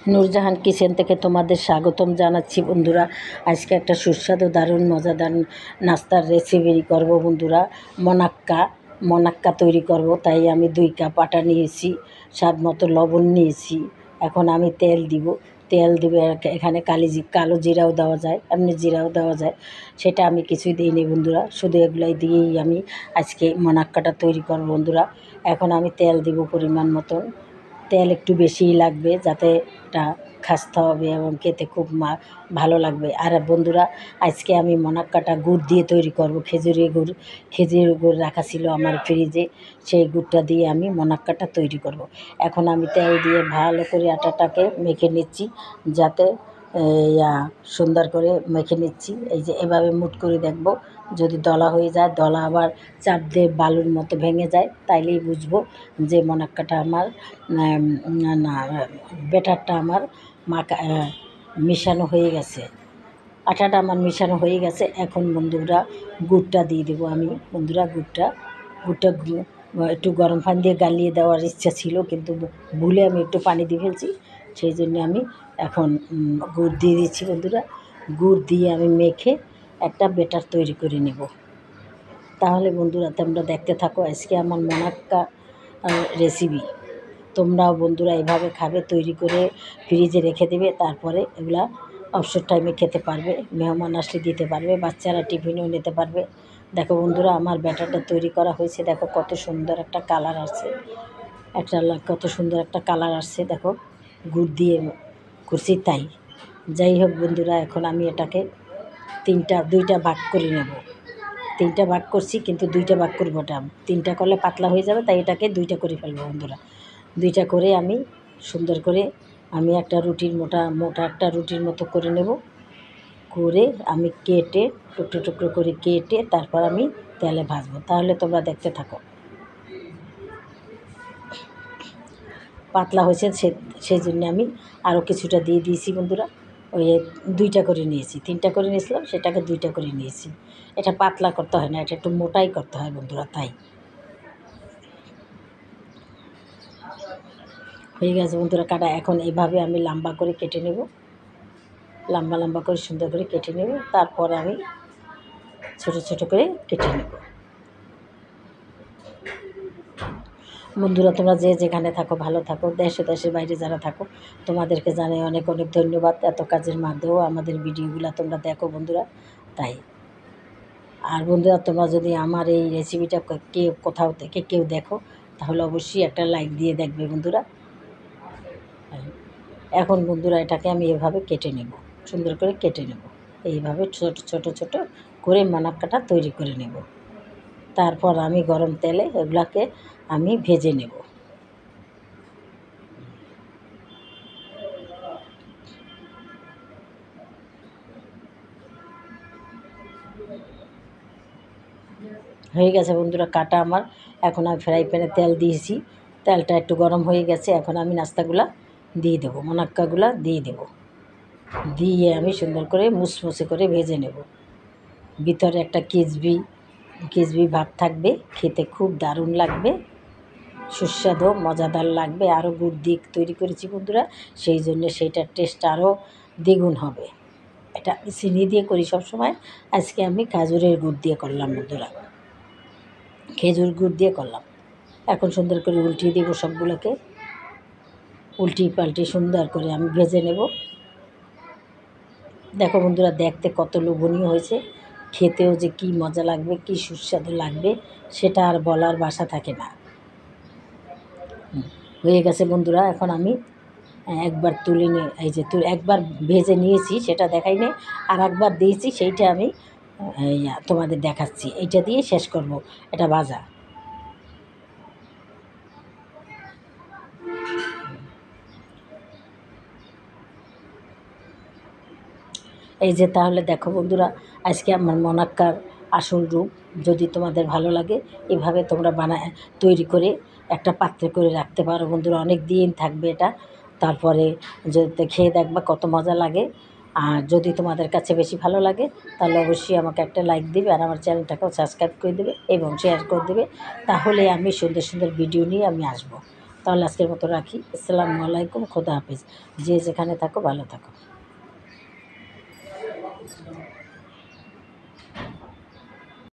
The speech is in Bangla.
নূরজাহান কিচেন থেকে তোমাদের স্বাগতম জানাচ্ছি বন্ধুরা। আজকে একটা সুস্বাদু দারুণ মজাদার নাস্তার রেসিপি করব বন্ধুরা। মনাক্কা তৈরি করব, তাই আমি 2 কাপ আটা নিয়েছি, স্বাদ মতো লবণ নিয়েছি। এখন আমি তেল দিব। এখানে কালো জিরাও দেওয়া যায়, এমনি জিরাও দেওয়া যায়, সেটা আমি কিছুই দিইনি বন্ধুরা। শুধু এগুলাই দিয়েই আমি আজকে মনাক্কাটা তৈরি করব বন্ধুরা। এখন আমি তেল দিব পরিমাণ মতন। তেল একটু বেশিই লাগবে, যাতে এটা খাস্তে হবে এবং খেতে খুব ভালো লাগবে। আর বন্ধুরা, আজকে আমি মনাক্কাটা গুড় দিয়ে তৈরি করব। খেজুরের গুড় রাখা ছিল আমার ফ্রিজে, সেই গুড়টা দিয়ে আমি মনাক্কাটা তৈরি করব। এখন আমি তেল দিয়ে ভালো করে আটাটাকে মেখে নিচ্ছি, যাতে সুন্দর করে মেখে নিচ্ছি। এই যে এভাবে মুট করে দেখব, যদি দলা হয়ে যায়, দলা আবার চাপ দিয়ে বালুর মতো ভেঙে যায়, তাইলেই বুঝবো যে মনাক্কাটা আমার না ব্যাটারটা আমার মিশানো হয়ে গেছে, আটাটা আমার মিশানো হয়ে গেছে। এখন বন্ধুরা গুড়টা দিয়ে দেবো আমি বন্ধুরা। গুড়টা একটু গরম পানি দিয়ে গালিয়ে দেওয়ার ইচ্ছা ছিল, কিন্তু ভুলে আমি একটু পানি দিয়ে ফেলছি, সেই জন্য আমি এখন গুড় দিয়ে দিচ্ছি বন্ধুরা। গুড় দিয়ে আমি মেখে একটা ব্যাটার তৈরি করে নেব। তাহলে বন্ধুরা তোমরা দেখতে থাকো আজকে আমার মনাক্কা রেসিপি। তোমরাও বন্ধুরা এভাবে খাবে, তৈরি করে ফ্রিজে রেখে দেবে, তারপরে এগুলা অবসর টাইমে খেতে পারবে, মেহমান আসলে দিতে পারবে, বাচ্চারা টিফিনেও নিতে পারবে। দেখো বন্ধুরা, আমার ব্যাটারটা তৈরি করা হয়েছে, দেখো কত সুন্দর একটা কালার আসছে, কত সুন্দর একটা কালার আসছে। দেখো গুড় দিয়ে করছি তাই। যাই হোক বন্ধুরা, এখন আমি এটাকে 2টা ভাগ করে নেব। 3টা ভাগ করছি, কিন্তু 2টা ভাগ করবো না, 3টা করলে পাতলা হয়ে যাবে, তাই এটাকে 2টা করে ফেলবো বন্ধুরা। 2টা করে আমি সুন্দর করে আমি একটা মোটা একটা রুটির মতো করে নেব। করে আমি কেটে টুকরো টুকরো করে কেটে তারপর আমি তেলে ভাজবো। তাহলে তোমরা দেখতে থাকো। পাতলা হয়েছে, সেই জন্য আমি আরও কিছুটা দিয়ে দিয়েছি বন্ধুরা। ওই 2টা করে নিয়েছি, 3টা করে নিয়েছিলাম, সেটাকে 2টা করে নিয়েছি। এটা পাতলা করতে হয় না, এটা একটু মোটাই করতে হয় বন্ধুরা। তাই হয়ে গেছে বন্ধুরা কাটা। এখন এইভাবে আমি লম্বা করে কেটে নেব, লম্বা করে সুন্দর করে কেটে নেব। তারপর আমি ছোট ছোট করে কেটে নেব। বন্ধুরা, তোমরা যে যেখানে থাকো ভালো থাকো, দেশের বাইরে যারা থাকো, তোমাদেরকে জানাই অনেক অনেক ধন্যবাদ। এত কাজের মধ্যেও আমাদের ভিডিওগুলো তোমরা দেখো বন্ধুরা। তাই আর বন্ধুরা, তোমরা যদি আমার এই রেসিপিটা কোথাও থেকে কেউ দেখো, তাহলে অবশ্যই একটা লাইক দিয়ে দেখবে বন্ধুরা। এখন বন্ধুরা, এটাকে আমি এভাবে কেটে নেব, সুন্দর করে কেটে নেব। এইভাবে ছোট ছোট ছোট করে মনাক্কাটা তৈরি করে নেব। তারপর আমি গরম তেলে এগুলাকে আমি ভেজে নেব। হয়ে গেছে বন্ধুরা কাটা আমার। এখন আমি ফ্রাই প্যানে তেল দিয়েছি, তেলটা একটু গরম হয়ে গেছে। এখন আমি নাস্তাগুলা দিয়ে দেবো, মনাক্কাগুলা দিয়ে দেবো, দিয়ে আমি সুন্দর করে মুসমুসে করে ভেজে নেব। ভিতরে একটা কিসবি ভাব থাকবে, খেতে খুব দারুণ লাগবে, সুস্বাদু মজাদার লাগবে। আরও গুড় দিয়ে তৈরি করেছি বন্ধুরা, সেই জন্য সেইটার টেস্ট আরও দ্বিগুণ হবে। এটা আমি চিনি দিয়ে করি সবসময়, আজকে আমি খেজুরের গুড় দিয়ে করলাম বন্ধুরা, খেজুর গুড় দিয়ে করলাম। এখন সুন্দর করে উল্টিয়ে দেবো, সবগুলোকে পাল্টি সুন্দর করে আমি ভেজে নেব। দেখো বন্ধুরা, দেখতে কত লোভনীয় হয়েছে, খেতেও যে কি মজা লাগবে, কি সুস্বাদু লাগবে, সেটা আর বলার ভাষা থাকে না। হয়ে গেছে বন্ধুরা। এখন আমি একবার তুলে এই যে একবার ভেজে নিয়েছি, সেটা দেখাই নেই, আর একবার দিয়েছি, সেইটা আমি তোমাদের দেখাচ্ছি। এইটা দিয়ে শেষ করব এটা ভাজা। এই যে তাহলে দেখো বন্ধুরা, আজকে আমার মনাক্কার আসল রূপ। যদি তোমাদের ভালো লাগে, এভাবে তোমরা তৈরি করে একটা পাত্রে করে রাখতে পারো বন্ধুরা, অনেক দিন থাকবে এটা। তারপরে যদি খেয়ে দেখবা কত মজা লাগে। আর যদি তোমাদের কাছে বেশি ভালো লাগে, তাহলে অবশ্যই আমাকে একটা লাইক দিবে, আর আমার চ্যানেলটাকেও সাবস্ক্রাইব করে দেবে এবং শেয়ার করে দেবে। তাহলে আমি সুন্দর সুন্দর ভিডিও নিয়ে আমি আসবো। তাহলে আজকের মতো রাখি। আসসালামু আলাইকুম, খোদা হাফেজ। যে যেখানে থাকো ভালো থাকো।